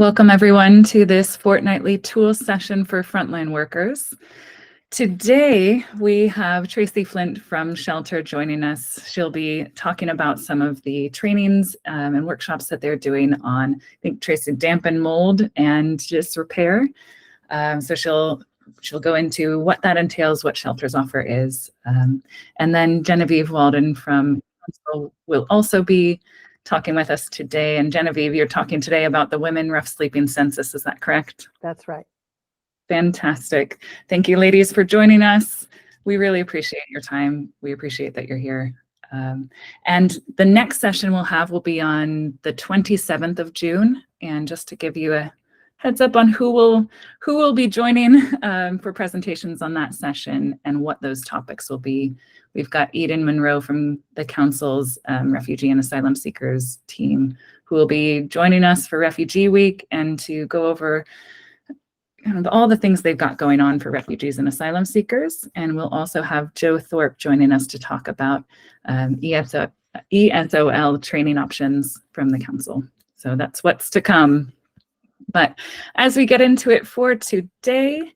Welcome everyone to this fortnightly tool session for frontline workers. Today we have Tracy Flint from Shelter joining us. She'll be talking about some of the trainings and workshops that they're doing on, I think, Tracy, damp and mold and disrepair. So she'll go into what that entails, what Shelter's offer is. And then Genevieve Walden from Council will also be talking with us today. And Genevieve, you're talking today about the Women Rough Sleeping Census, is that correct? That's right. Fantastic. Thank you, ladies, for joining us. We really appreciate your time. We appreciate that you're here. And the next session we'll have will be on the 27th of June. And just to give you a heads up on who will be joining for presentations on that session and what those topics will be. We've got Eden Monroe from the Council's Refugee and Asylum Seekers team, who will be joining us for Refugee Week and to go over kind of all the things they've got going on for refugees and asylum seekers. And we'll also have Joe Thorpe joining us to talk about ESOL training options from the Council. So that's what's to come. But as we get into it for today,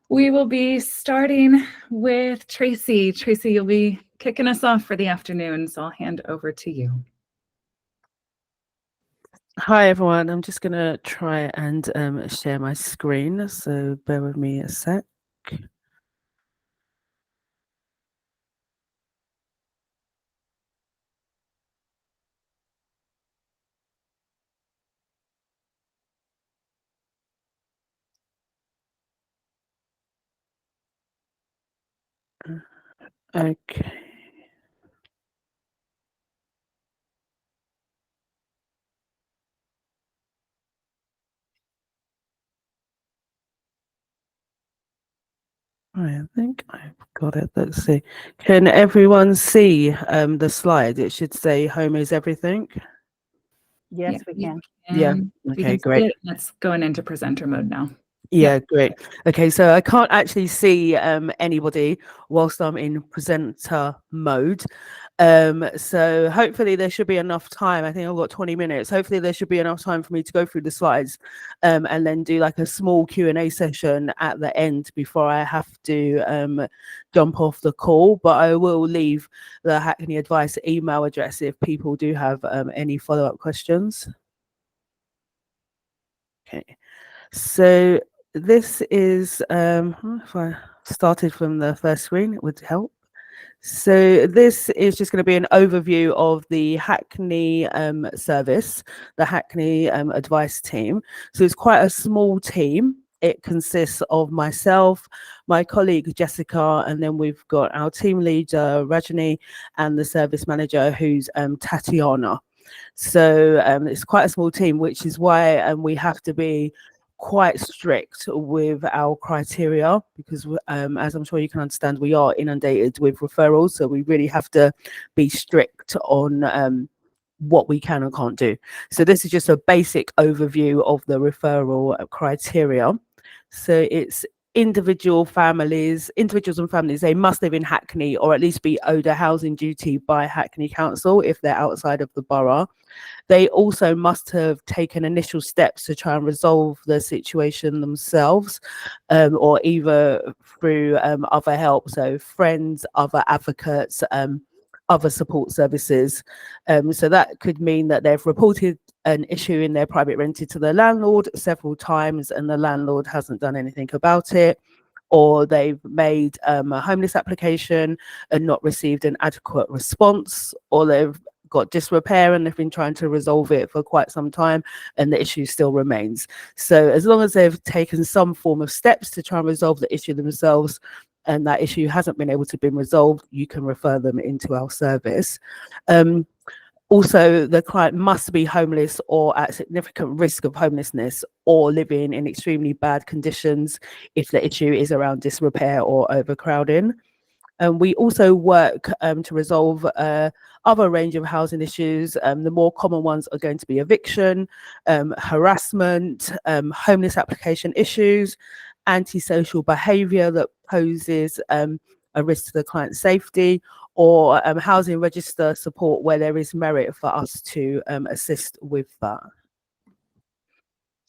we will be starting with Tracy. Tracy, you'll be kicking us off for the afternoon, so I'll hand over to you. Hi everyone, I'm just gonna try and share my screen, so bear with me a sec. Okay. I think I've got it. Let's see. Can everyone see the slide? It should say home is everything. Yes, we can. Yeah. Okay, great. That's going into presenter mode now. Yeah, great. Okay, so I can't actually see anybody whilst I'm in presenter mode. So hopefully there should be enough time. I think I've got 20 minutes. Hopefully there should be enough time for me to go through the slides and then do like a small Q&A session at the end before I have to jump off the call. But I will leave the Hackney Advice email address if people do have any follow-up questions. Okay, so this is, if I started from the first screen, it would help. So this is just going to be an overview of the Hackney service, the Hackney advice team. So it's quite a small team. It consists of myself, my colleague Jessica, and then we've got our team leader Rajani and the service manager who's Tatiana. So it's quite a small team, which is why we have to be quite strict with our criteria because as I'm sure you can understand, we are inundated with referrals, so we really have to be strict on what we can and can't do. So this is just a basic overview of the referral criteria. So it's individuals and families, they must live in Hackney or at least be owed a housing duty by Hackney Council if they're outside of the borough. They also must have taken initial steps to try and resolve the situation themselves or either through other help, so friends, other advocates, other support services. So that could mean that they've reported an issue in their private rented to the landlord several times and the landlord hasn't done anything about it, or they've made a homeless application and not received an adequate response, or they've got disrepair and they've been trying to resolve it for quite some time and the issue still remains. So as long as they've taken some form of steps to try and resolve the issue themselves and that issue hasn't been able to be resolved, you can refer them into our service. Also, the client must be homeless or at significant risk of homelessness or living in extremely bad conditions if the issue is around disrepair or overcrowding. And we also work to resolve other range of housing issues. The more common ones are going to be eviction, harassment, homeless application issues, antisocial behaviour that poses a risk to the client's safety, or housing register support where there is merit for us to assist with that.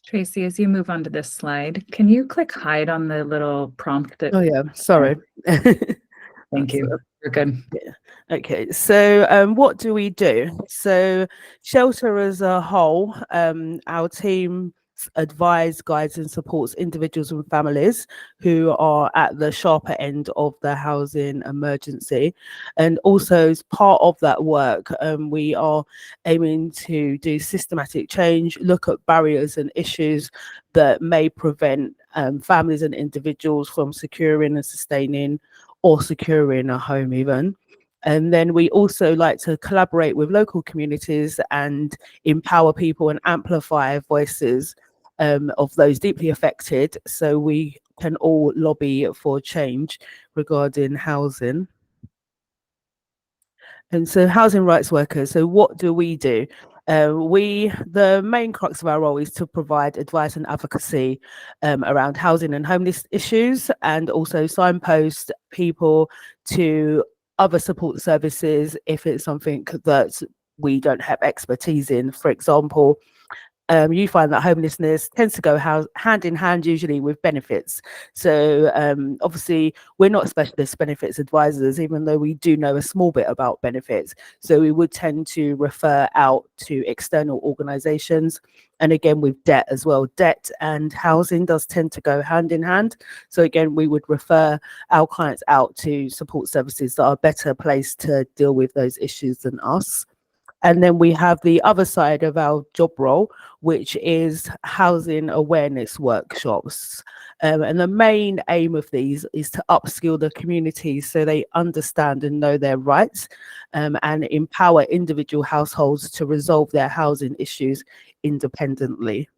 Tracy, as you move on to this slide, can you click hide on the little prompt that? Oh yeah, sorry. Thank you. You're good. Yeah. Okay, so what do we do? So shelter as a whole, our team advise, guides and supports individuals and families who are at the sharper end of the housing emergency. And also as part of that work, we are aiming to do systematic change, look at barriers and issues that may prevent families and individuals from securing and sustaining or securing a home even. And then we also like to collaborate with local communities and empower people and amplify voices of those deeply affected, so we can all lobby for change regarding housing. And so housing rights workers, so what do? The main crux of our role is to provide advice and advocacy around housing and homeless issues, and also signpost people to other support services if it's something that we don't have expertise in. For example, you find that homelessness tends to go hand in hand usually with benefits. So obviously we're not specialist benefits advisors, even though we do know a small bit about benefits. So we would tend to refer out to external organizations. And again, with debt as well, debt and housing does tend to go hand in hand. So again, we would refer our clients out to support services that are better placed to deal with those issues than us. And then we have the other side of our job role, which is housing awareness workshops. And the main aim of these is to upskill the community so they understand and know their rights, and empower individual households to resolve their housing issues independently.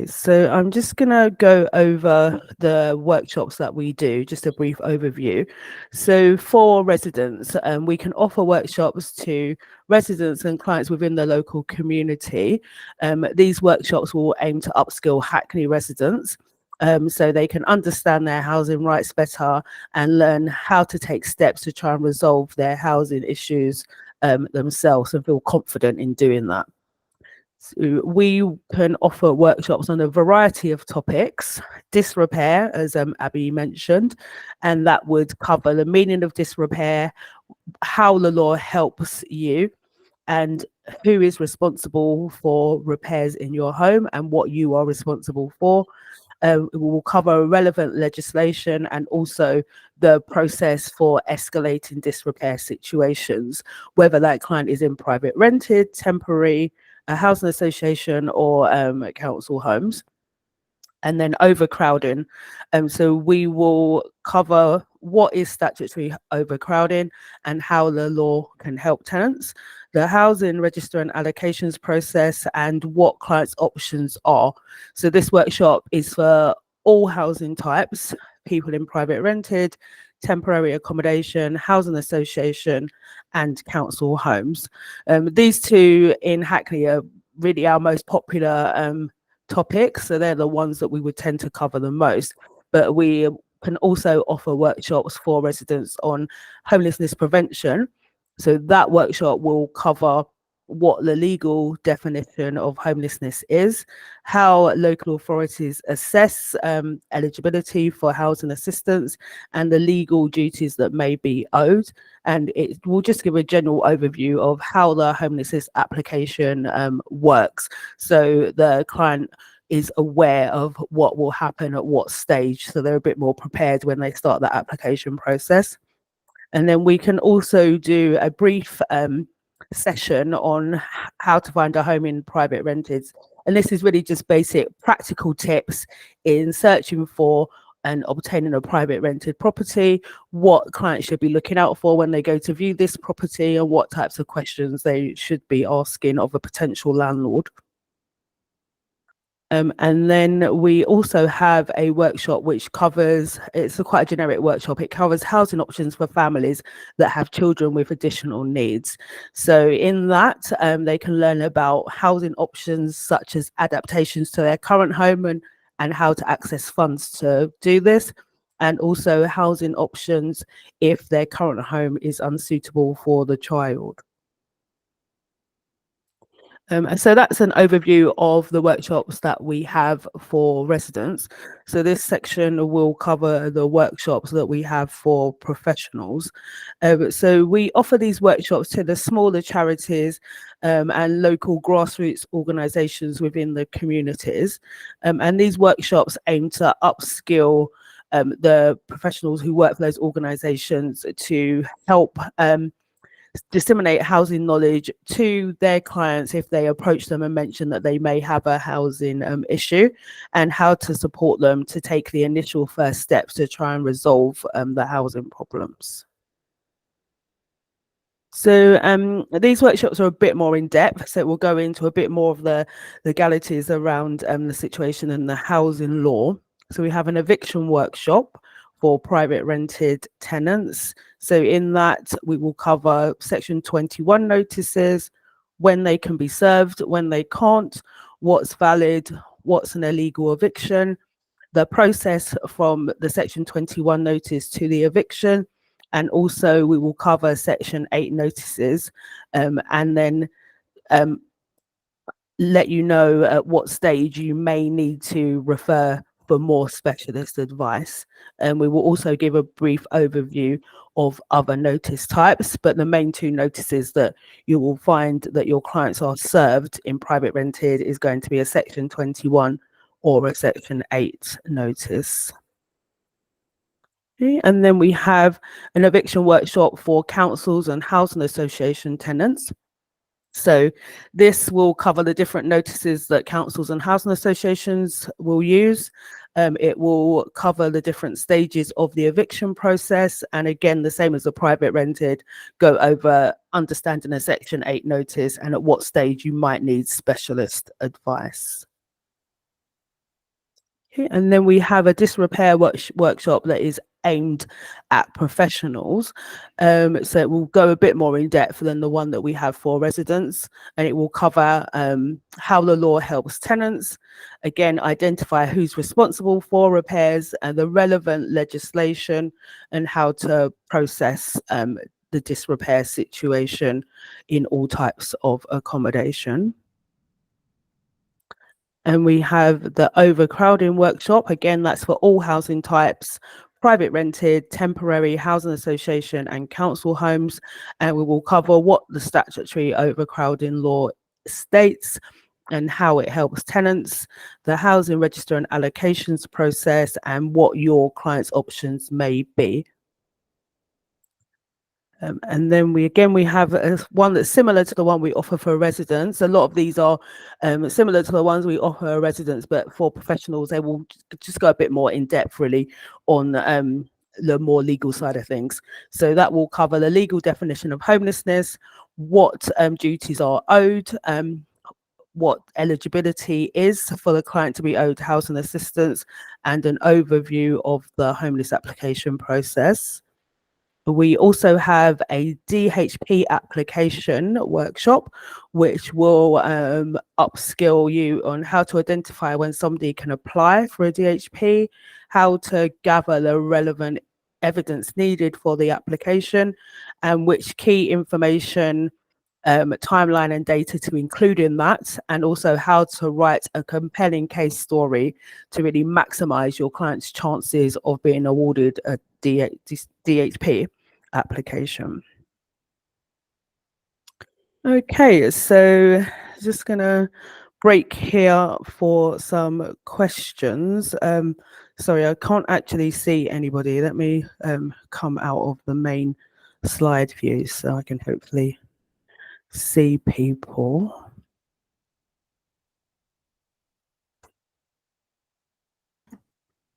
So I'm just going to go over the workshops that we do, just a brief overview. So for residents, we can offer workshops to residents and clients within the local community. These workshops will aim to upskill Hackney residents so they can understand their housing rights better and learn how to take steps to try and resolve their housing issues themselves and feel confident in doing that. So we can offer workshops on a variety of topics, disrepair, as Abby mentioned, and that would cover the meaning of disrepair, how the law helps you, and who is responsible for repairs in your home and what you are responsible for. We will cover relevant legislation and also the process for escalating disrepair situations, whether that client is in private rented, temporary, a housing association or council homes. And then overcrowding. So we will cover what is statutory overcrowding and how the law can help tenants, the housing register and allocations process, and what clients' options are. So this workshop is for all housing types, people in private rented, temporary accommodation, housing association, and council homes. These two in Hackney are really our most popular topics, so they're the ones that we would tend to cover the most. But we can also offer workshops for residents on homelessness prevention. So that workshop will cover what the legal definition of homelessness is, how local authorities assess eligibility for housing assistance, and the legal duties that may be owed. And it will just give a general overview of how the homelessness application works. So the client is aware of what will happen at what stage, so they're a bit more prepared when they start that application process. And then we can also do a brief session on how to find a home in private rented. And this is really just basic practical tips in searching for and obtaining a private rented property, what clients should be looking out for when they go to view this property, and what types of questions they should be asking of a potential landlord. And then we also have a workshop which covers, it's quite a generic workshop, it covers housing options for families that have children with additional needs. So in that, they can learn about housing options such as adaptations to their current home and how to access funds to do this, and also housing options if their current home is unsuitable for the child. And so that's an overview of the workshops that we have for residents. So this section will cover the workshops that we have for professionals. So we offer these workshops to the smaller charities and local grassroots organisations within the communities. And these workshops aim to upskill the professionals who work for those organisations to help disseminate housing knowledge to their clients if they approach them and mention that they may have a housing issue, and how to support them to take the initial first steps to try and resolve the housing problems. So these workshops are a bit more in depth, so we'll go into a bit more of the legalities around the situation and the housing law. So we have an eviction workshop for private rented tenants. So in that, we will cover Section 21 notices, when they can be served, when they can't, what's valid, what's an illegal eviction, the process from the Section 21 notice to the eviction, and also we will cover Section 8 notices, and then let you know at what stage you may need to refer for more specialist advice. And we will also give a brief overview of other notice types, but the main two notices that you will find that your clients are served in private rented is going to be a Section 21 or a Section 8 notice. Okay, and then we have an eviction workshop for councils and housing association tenants. So this will cover the different notices that councils and housing associations will use. It will cover the different stages of the eviction process. And again, the same as the private rented, go over understanding a Section 8 notice and at what stage you might need specialist advice. Okay, and then we have a disrepair workshop that is aimed at professionals. So it will go a bit more in depth than the one that we have for residents, and it will cover how the law helps tenants, again, identify who's responsible for repairs and the relevant legislation, and how to process the disrepair situation in all types of accommodation. And we have the overcrowding workshop. Again, that's for all housing types, private rented, temporary, housing association and council homes. And we will cover what the statutory overcrowding law states and how it helps tenants, the housing register and allocations process, and what your client's options may be. And then we have one that's similar to the one we offer for residents. A lot of these are similar to the ones we offer residents, but for professionals, they will just go a bit more in depth really on the more legal side of things. So that will cover the legal definition of homelessness, what duties are owed, what eligibility is for the client to be owed housing assistance, and an overview of the homeless application process. We also have a DHP application workshop, which will upskill you on how to identify when somebody can apply for a DHP, how to gather the relevant evidence needed for the application, and which key information, timeline and data to include in that, and also how to write a compelling case story to really maximize your client's chances of being awarded a DHP application. Okay, so just gonna break here for some questions. Sorry, I can't actually see anybody. Let me come out of the main slide view so I can hopefully see people.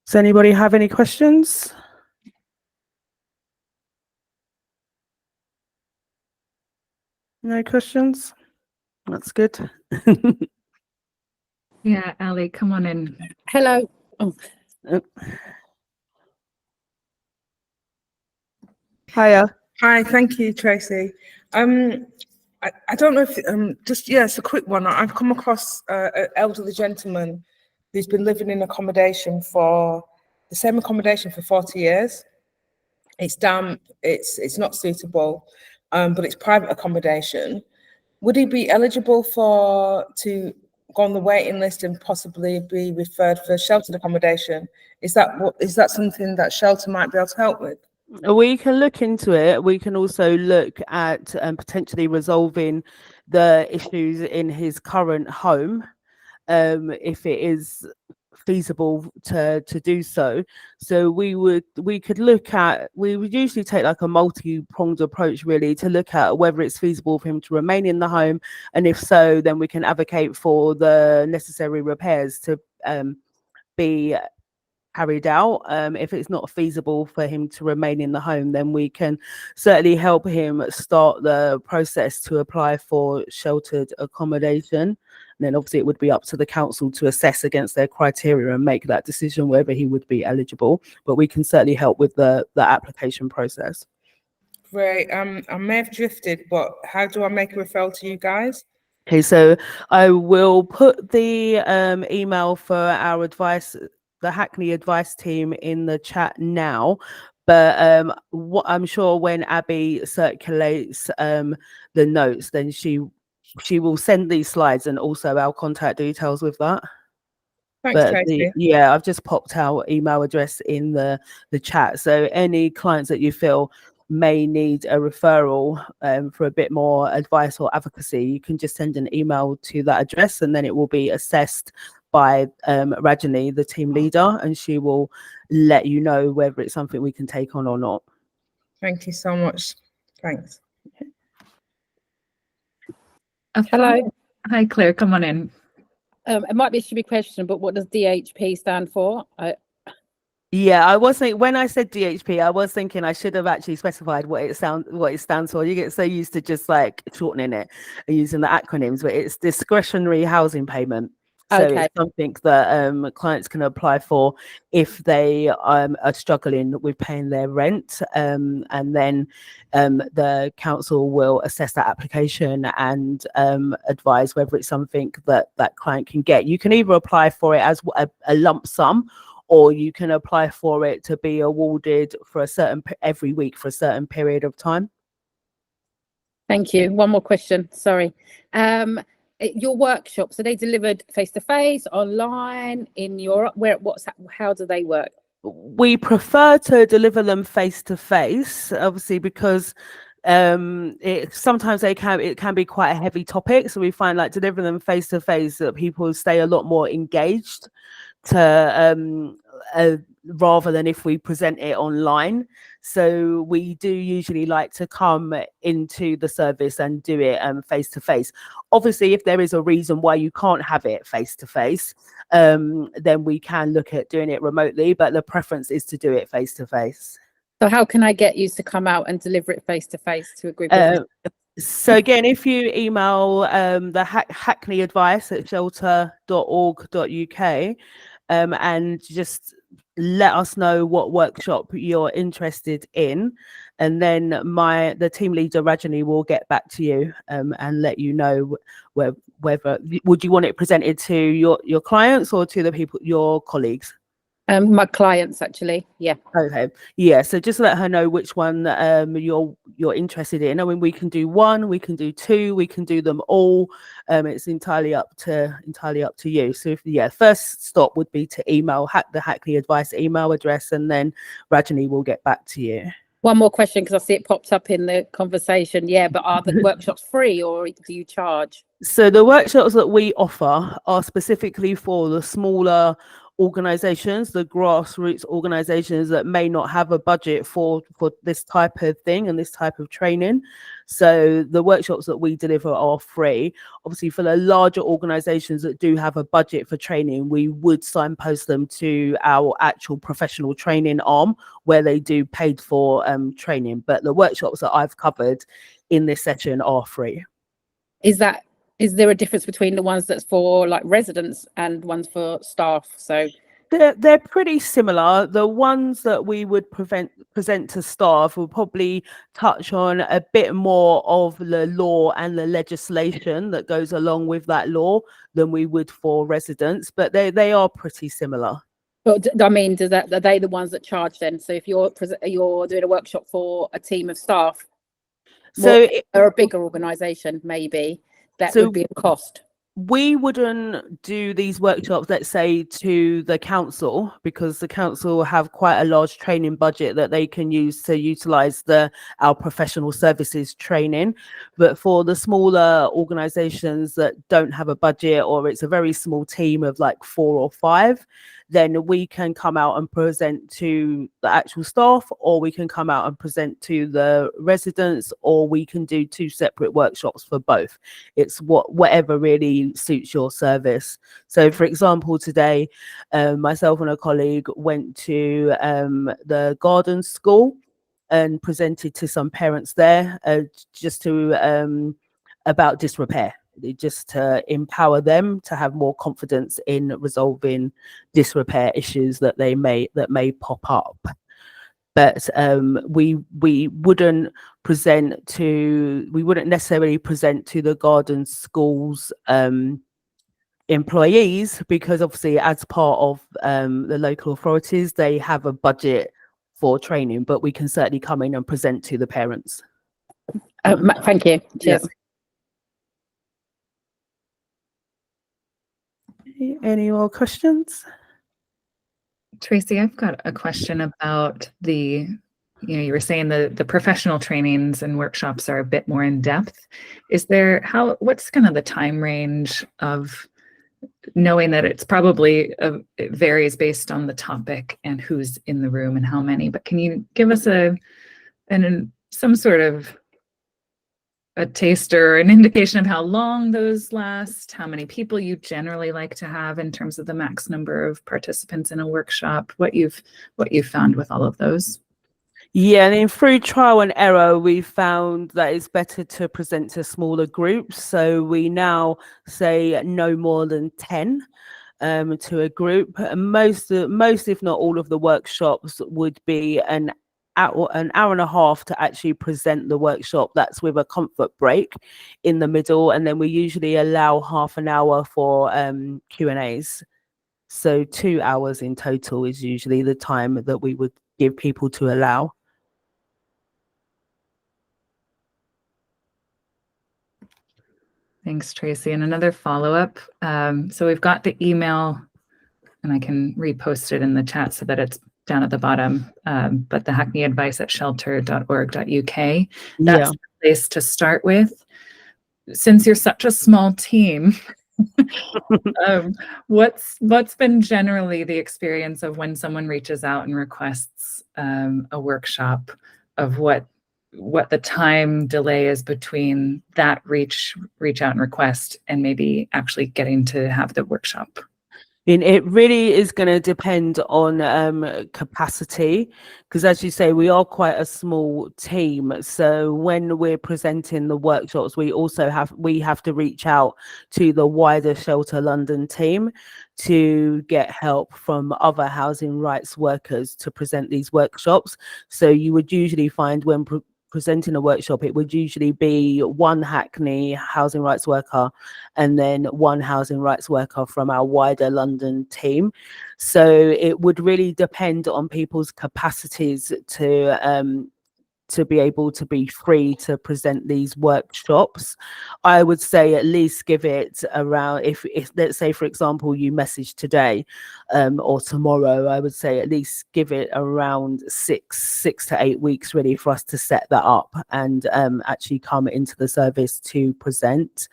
Does anybody have any questions? No questions? That's good. Yeah, Ali, come on in. Hello. Oh. Hiya. Hi, thank you, Tracy. I don't know if it's a quick one. I've come across an elderly gentleman who's been living in the same accommodation for 40 years. It's damp, it's not suitable, but it's private accommodation. would he be eligible to go on the waiting list and possibly be referred for sheltered accommodation? Is that something that shelter might be able to help with? We can look into it. We can also look at potentially resolving the issues in his current home, if it is feasible to do so. So we would usually take like a multi-pronged approach really to look at whether it's feasible for him to remain in the home, and if so, then we can advocate for the necessary repairs to be carried out. If it's not feasible for him to remain in the home, then we can certainly help him start the process to apply for sheltered accommodation. And then obviously it would be up to the council to assess against their criteria and make that decision whether he would be eligible. But we can certainly help with the application process. Great. I may have drifted, but how do I make a referral to you guys? Okay, so I will put the email for our advice, the Hackney advice team, in the chat now. But what I'm sure when Abby circulates the notes, then she will send these slides and also our contact details with that. Thanks, But Tracy. I've just popped our email address in the chat. So any clients that you feel may need a referral for a bit more advice or advocacy, you can just send an email to that address, and then it will be assessed by Rajani, the team leader, and she will let you know whether it's something we can take on or not. Thank you so much. Thanks. Hello. Hi, Claire. Come on in. It might be a stupid question, but what does DHP stand for? Yeah, I was thinking when I said DHP, I was thinking I should have actually specified what it stands for. You get so used to just like shortening it and using the acronyms, but it's discretionary housing payment. So Okay. it's something that clients can apply for if they are struggling with paying their rent, and then the council will assess that application and advise whether it's something that that client can get. You can either apply for it as a lump sum, or you can apply for it to be awarded for every week for a certain period of time. Thank you. One more question. Sorry. Your workshops, are they delivered face to face, online, in Europe? How do they work? We prefer to deliver them face to face, obviously, because sometimes it can be quite a heavy topic. So we find like delivering them face to face that people stay a lot more engaged to rather than if we present it online. So we do usually like to come into the service and do it face to face. Obviously, if there is a reason why you can't have it face to face, then we can look at doing it remotely, but the preference is to do it face to face. So how can I get you to come out and deliver it face to face to a group of So again, if you email the Hackney advice at shelter.org.uk and just let us know what workshop you're interested in, and then the team leader Rajani will get back to you and let you know whether would you want it presented to your clients or to the people, your colleagues. my clients, actually. Yeah. Okay. Yeah. So just let her know which one you're interested in. I mean, we can do one, we can do two, we can do them all. It's entirely up to you. So first stop would be to email the Hackney advice email address, and then Rajani will get back to you. One more question, because I see it popped up in the conversation. Yeah, but are the workshops free or do you charge? So the workshops that we offer are specifically for the smaller organizations, the grassroots organizations that may not have a budget for this type of thing and this type of training. So the workshops that we deliver are free. Obviously, for the larger organizations that do have a budget for training, we would signpost them to our actual professional training arm where they do paid for training. But the workshops that I've covered in this session are free. Is there a difference between the ones that's for like residents and ones for staff? So they're pretty similar. The ones that we would present to staff will probably touch on a bit more of the law and the legislation that goes along with that law than we would for residents, but they are pretty similar. but I mean, are they the ones that charge then? So if you're doing a workshop for a team of staff, So or a bigger organization, maybe that So would be a cost? we wouldn't do these workshops, let's say, to the council, because the council have quite a large training budget that they can use to utilize our professional services training. But for the smaller organizations that don't have a budget, or it's a very small team of like 4 or 5, then we can come out and present to the actual staff, or we can come out and present to the residents, or we can do 2 separate workshops for both. It's whatever really suits your service. So for example, today myself and a colleague went to the garden school and presented to some parents there, just to about disrepair, just to empower them to have more confidence in resolving disrepair issues that may pop up. But we wouldn't necessarily present to the garden schools employees, because obviously as part of the local authorities, they have a budget for training, but we can certainly come in and present to the parents. Thank you. Cheers. Yeah. Any more questions? Tracy, I've got a question about you were saying the professional trainings and workshops are a bit more in depth. What's kind of the time range of knowing that it's probably, it varies based on the topic and who's in the room and how many, but can you give us some sort of a taster, an indication of how long those last, how many people you generally like to have in terms of the max number of participants in a workshop, what you've found with all of those? Yeah, and then through trial and error, we found that it's better to present to smaller groups. So we now say no more than 10 to a group. Most, if not all, of the workshops would be an hour and a half to actually present the workshop. That's with a comfort break in the middle, and then we usually allow half an hour for Q&As. So 2 hours in total is usually the time that we would give people to allow. Thanks, Tracy. And another follow-up. So we've got the email, and I can repost it in the chat so that it's down at the bottom, but the hackneyadvice@shelter.org.uk. That's the place to start with. Since you're such a small team, what's been generally the experience of when someone reaches out and requests a workshop, of what the time delay is between that reach out and request and maybe actually getting to have the workshop? And it really is going to depend on capacity, because as you say, we are quite a small team. So when we're presenting the workshops, we have to reach out to the wider Shelter London team to get help from other housing rights workers to present these workshops. So you would usually find when presenting a workshop, it would usually be one Hackney housing rights worker and then one housing rights worker from our wider London team. So it would really depend on people's capacities to be able to be free to present these workshops. I would say at least give it around, if let's say, for example, you message today or tomorrow, I would say at least give it around 6 to 8 weeks really for us to set that up and actually come into the service to present.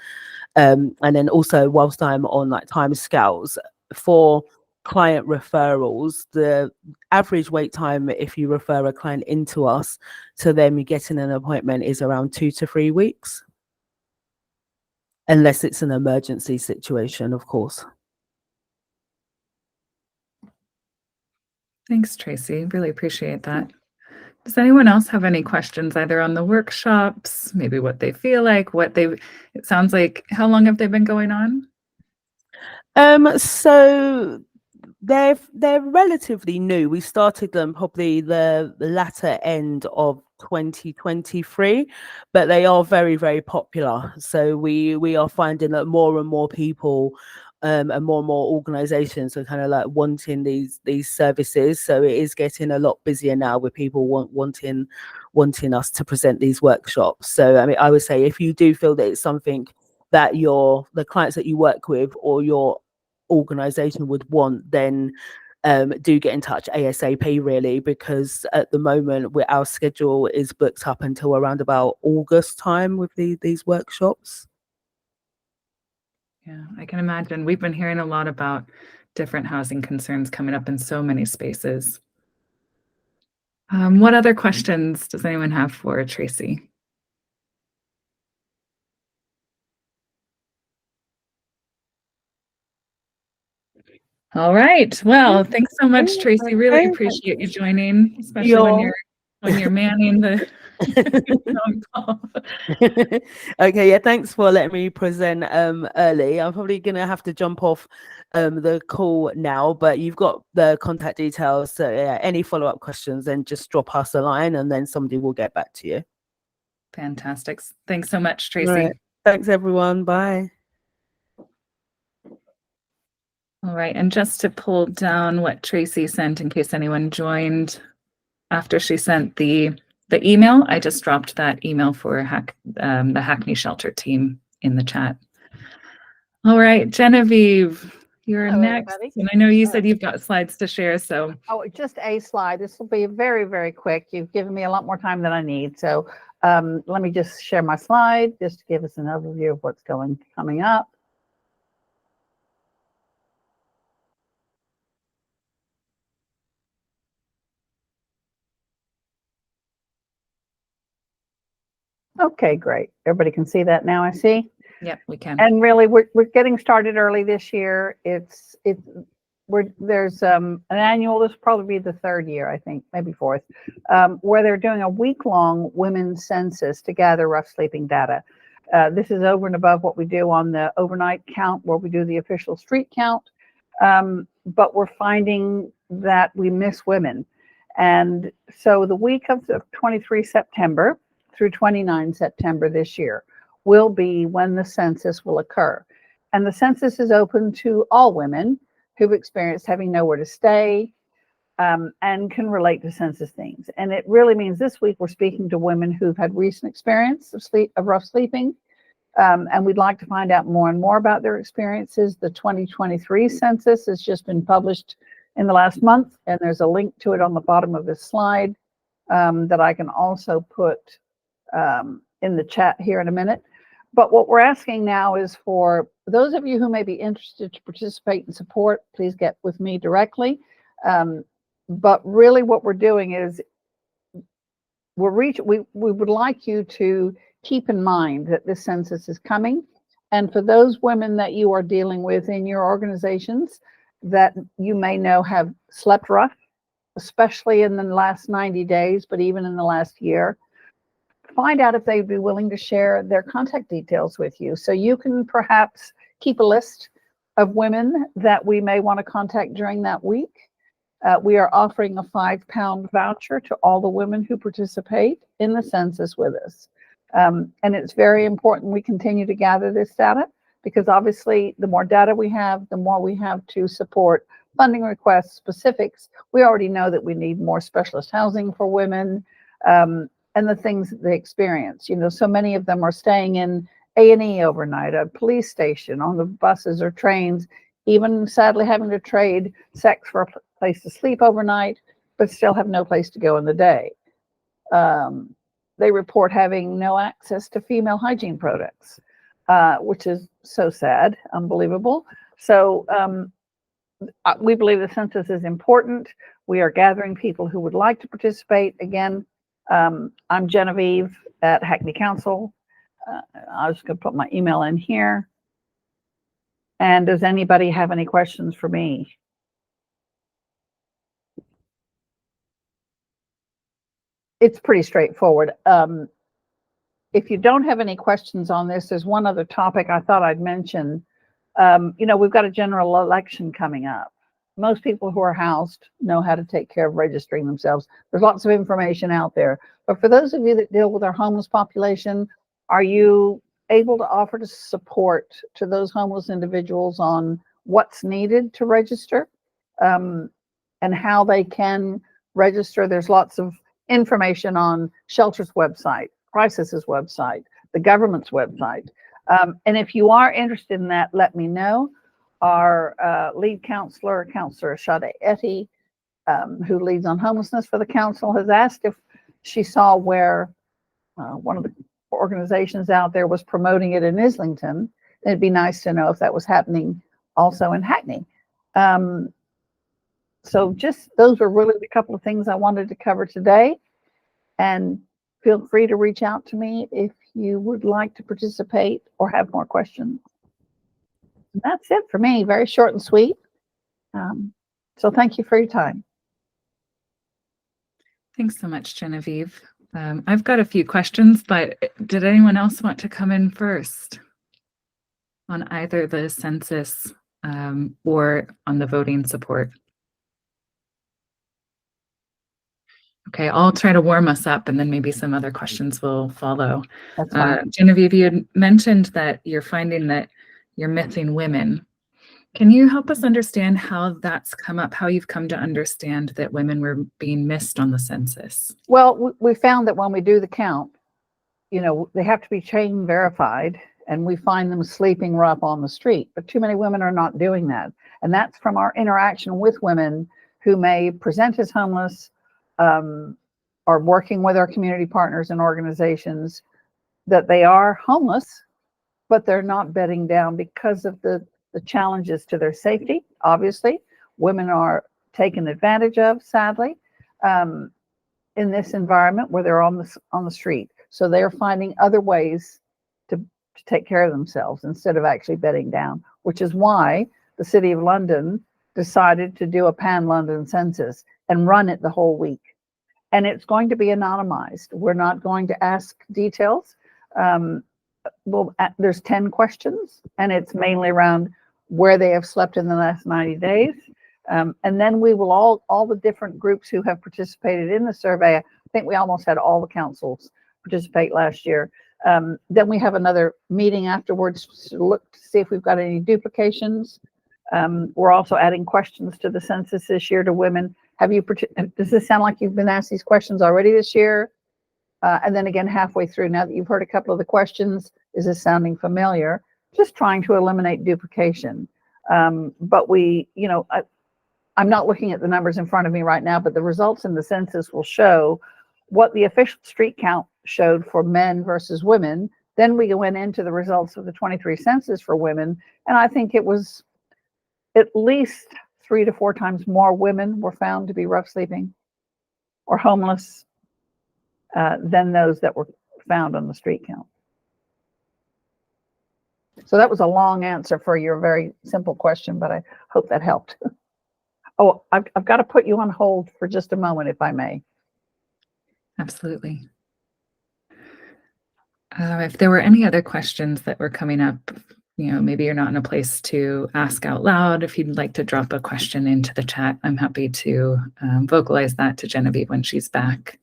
And then also, whilst I'm on like time scales, for client referrals, the average wait time if you refer a client into us to them getting an appointment is around 2 to 3 weeks, unless it's an emergency situation, of course. Thanks, Tracy. Really appreciate that. Does anyone else have any questions either on the workshops, maybe what they feel like, it sounds like, how long have they been going on? So they're relatively new. We started them probably the latter end of 2023, but they are very, very popular. So we are finding that more and more people and more organizations are kind of like wanting these services. So it is getting a lot busier now with people wanting us to present these workshops. So I mean, I would say if you do feel that it's something that the clients that you work with or your organization would want, then do get in touch ASAP, really, because at the moment our schedule is booked up until around about August time with these workshops. Yeah, I can imagine. We've been hearing a lot about different housing concerns coming up in so many spaces. What other questions does anyone have for Tracy? All right. Well, thanks so much, Tracy. Really Okay. appreciate you joining, especially when you're manning the call. Okay, yeah, thanks for letting me present early. I'm probably gonna have to jump off the call now, but you've got the contact details, so yeah, any follow-up questions, then just drop us a line and then somebody will get back to you. Fantastic. Thanks so much, Tracy. All right. Thanks, everyone. Bye. All right, and just to pull down what Tracy sent in case anyone joined after she sent the email, I just dropped that email for the Hackney Shelter team in the chat. All right, Genevieve, you're Hello, next. everybody. And I know you said you've got slides to share, so. Oh, just a slide. This will be very, very quick. You've given me a lot more time than I need. So let me just share my slide just to give us an overview of what's coming up. Okay, great. Everybody can see that now, I see. Yep, we can. And really, we're getting started early this year. There's an annual. This will probably be the third year, I think, maybe fourth, where they're doing a week-long women's census to gather rough sleeping data. This is over and above what we do on the overnight count, where we do the official street count. But we're finding that we miss women, and so the week of the 23 September through 29 September this year will be when the census will occur. And the census is open to all women who've experienced having nowhere to stay and can relate to census themes. And it really means this week we're speaking to women who've had recent experience of rough sleeping. And we'd like to find out more and more about their experiences. The 2023 census has just been published in the last month, and there's a link to it on the bottom of this slide that I can also put in the chat here in a minute. But what we're asking now is for those of you who may be interested to participate and support, please get with me directly. But really what we're doing is we would like you to keep in mind that this census is coming. And for those women that you are dealing with in your organizations that you may know have slept rough, especially in the last 90 days, but even in the last year, find out if they'd be willing to share their contact details with you. So you can perhaps keep a list of women that we may want to contact during that week. We are offering a £5 voucher to all the women who participate in the census with us. And it's very important we continue to gather this data, because obviously the more data we have, the more we have to support funding requests, specifics. We already know that we need more specialist housing for women. And the things that they experience. You know, so many of them are staying in A&E overnight, a police station, on the buses or trains, even sadly having to trade sex for a place to sleep overnight, but still have no place to go in the day. They report having no access to female hygiene products, which is so sad, unbelievable. So we believe the census is important. We are gathering people who would like to participate. Again, I'm Genevieve at Hackney Council. I was going to put my email in here. And does anybody have any questions for me? It's pretty straightforward. If you don't have any questions on this, there's one other topic I thought I'd mention. You know, we've got a general election coming up. Most people who are housed know how to take care of registering themselves. There's lots of information out there. But for those of you that deal with our homeless population, are you able to offer to support to those homeless individuals on what's needed to register and how they can register? There's lots of information on Shelter's website, Crisis's website, the government's website. And if you are interested in that, let me know. Our lead counselor, Counselor Shade Etty, who leads on homelessness for the council, has asked if she saw where one of the organizations out there was promoting it in Islington. It'd be nice to know if that was happening also in Hackney. So just those are really the couple of things I wanted to cover today. And feel free to reach out to me if you would like to participate or have more questions. And that's it for me, very short and sweet. So thank you for your time. Thanks so much, Genevieve. I've got a few questions, but did anyone else want to come in first on either the census or on the voting support? Okay, I'll try to warm us up and then maybe some other questions will follow. That's fine. Genevieve, you had mentioned that you're finding that you're missing women. Can you help us understand how that's come up, how you've come to understand that women were being missed on the census? Well, we found that when we do the count, you know, they have to be chain verified, and we find them sleeping rough on the street, but too many women are not doing that. And that's from our interaction with women who may present as homeless, or working with our community partners and organizations, that they are homeless, but they're not bedding down because of the challenges to their safety. Obviously, women are taken advantage of, sadly, in this environment where they're on the street. So they're finding other ways to take care of themselves instead of actually bedding down, which is why the City of London decided to do a pan-London census and run it the whole week. And it's going to be anonymized. We're not going to ask details. There's 10 questions, and it's mainly around where they have slept in the last 90 days. And then we will all the different groups who have participated in the survey. I think we almost had all the councils participate last year. Then we have another meeting afterwards to look to see if we've got any duplications. We're also adding questions to the census this year to women. Does this sound like you've been asked these questions already this year? And then again, halfway through, now that you've heard a couple of the questions, is this sounding familiar? Just trying to eliminate duplication. But I'm not looking at the numbers in front of me right now, but the results in the census will show what the official street count showed for men versus women. Then we went into the results of the 23 census for women, and I think it was at least 3 to 4 times more women were found to be rough sleeping or homeless than those that were found on the street count. So that was a long answer for your very simple question, but I hope that helped. Oh, I've got to put you on hold for just a moment, if I may. Absolutely. If there were any other questions that were coming up, maybe you're not in a place to ask out loud. If you'd like to drop a question into the chat, I'm happy to vocalize that to Genevieve when she's back.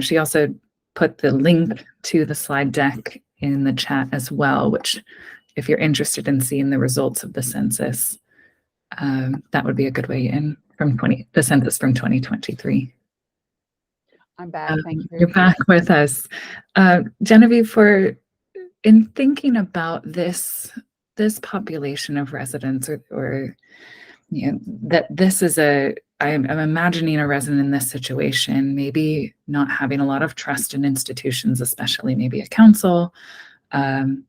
She also put the link to the slide deck in the chat as well, which if you're interested in seeing the results of the census, that would be a good way in from the census from 2023. I'm back. Thank you. You're back with us. Genevieve, in thinking about this population of residents or that this is I'm imagining a resident in this situation, maybe not having a lot of trust in institutions, especially maybe a council, and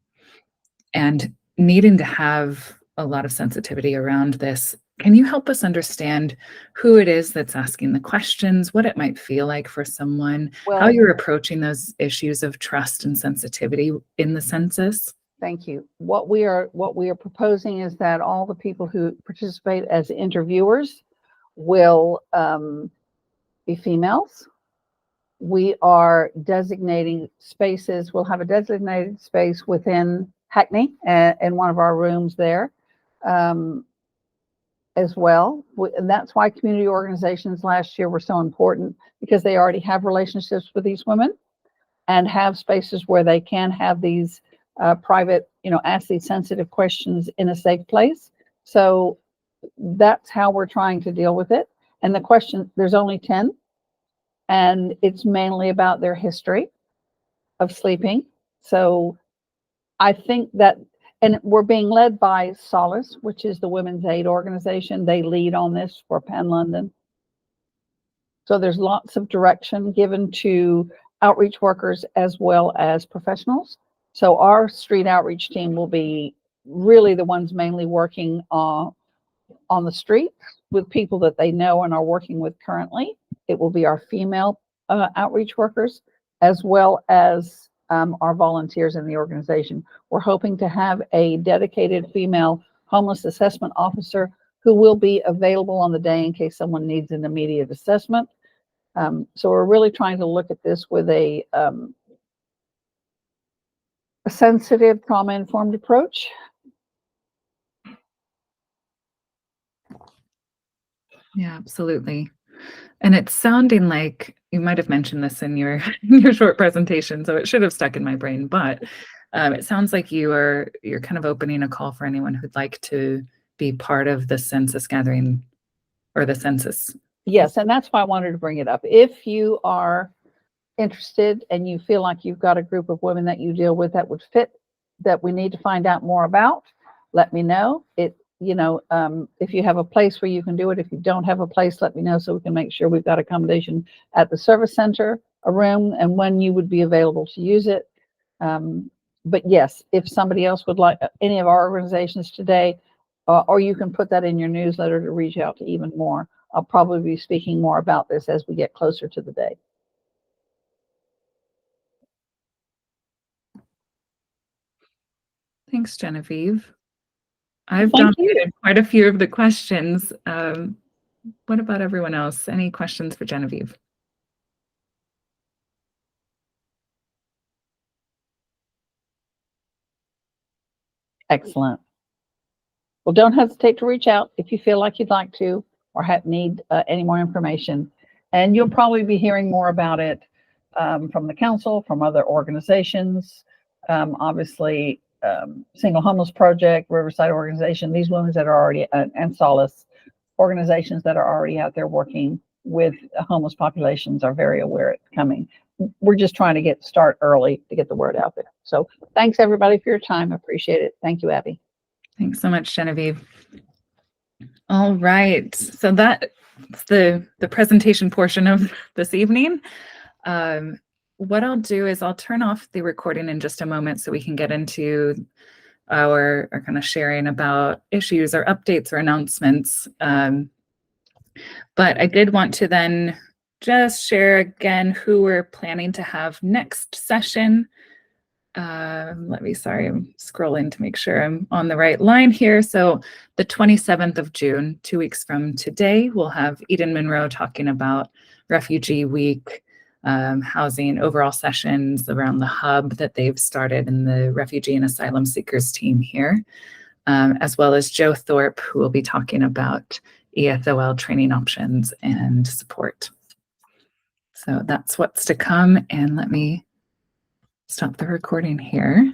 needing to have a lot of sensitivity around this. Can you help us understand who it is that's asking the questions, what it might feel like for someone, how you're approaching those issues of trust and sensitivity in the census? Thank you. What we are proposing is that all the people who participate as interviewers will be females. We are designating spaces. We'll have a designated space within Hackney in one of our rooms there as well. And that's why community organizations last year were so important, because they already have relationships with these women and have spaces where they can have these private, ask these sensitive questions in a safe place. So that's how we're trying to deal with it. And the question, there's only 10, and it's mainly about their history of sleeping. So I think that, and we're being led by Solace, which is the women's aid organization. They lead on this for Penn London. So there's lots of direction given to outreach workers as well as professionals. So our street outreach team will be really the ones mainly working on the street with people that they know and are working with currently. It will be our female outreach workers as well as our volunteers in the organization. We're hoping to have a dedicated female homeless assessment officer who will be available on the day in case someone needs an immediate assessment. So we're really trying to look at this with a sensitive, trauma-informed approach. Yeah, absolutely. And it's sounding like you might have mentioned this in your your short presentation, so it should have stuck in my brain. But it sounds like you're kind of opening a call for anyone who'd like to be part of the census gathering or the census. Yes, and that's why I wanted to bring it up. If you are interested and you feel like you've got a group of women that you deal with that would fit, that we need to find out more about, let me know. If you have a place where you can do it, if you don't have a place, let me know so we can make sure we've got accommodation at the service center, a room, and when you would be available to use it. But yes, if somebody else would like any of our organizations today, or you can put that in your newsletter to reach out to even more. I'll probably be speaking more about this as we get closer to the day. Thanks, Genevieve. I've Thank you. dominated quite a few of the questions. What about everyone else? Any questions for Genevieve? Excellent. Well, don't hesitate to reach out if you feel like you'd like to or need any more information. And you'll probably be hearing more about it from the council, from other organizations, obviously Single Homeless Project, Riverside Organization, these women that are already, and Solace, organizations that are already out there working with homeless populations are very aware it's coming. We're just trying to start early to get the word out there. So thanks everybody for your time. I appreciate it. Thank you, Abby. Thanks so much, Genevieve. All right, so that's the presentation portion of this evening. What I'll do is I'll turn off the recording in just a moment so we can get into our kind of sharing about issues or updates or announcements. But I did want to then just share again who we're planning to have next session. I'm scrolling to make sure I'm on the right line here. So the 27th of June, 2 weeks from today, we'll have Eden Monroe talking about Refugee Week, housing overall sessions around the hub that they've started in the refugee and asylum seekers team here, as well as Joe Thorpe, who will be talking about ESOL training options and support. So that's what's to come. And let me stop the recording here.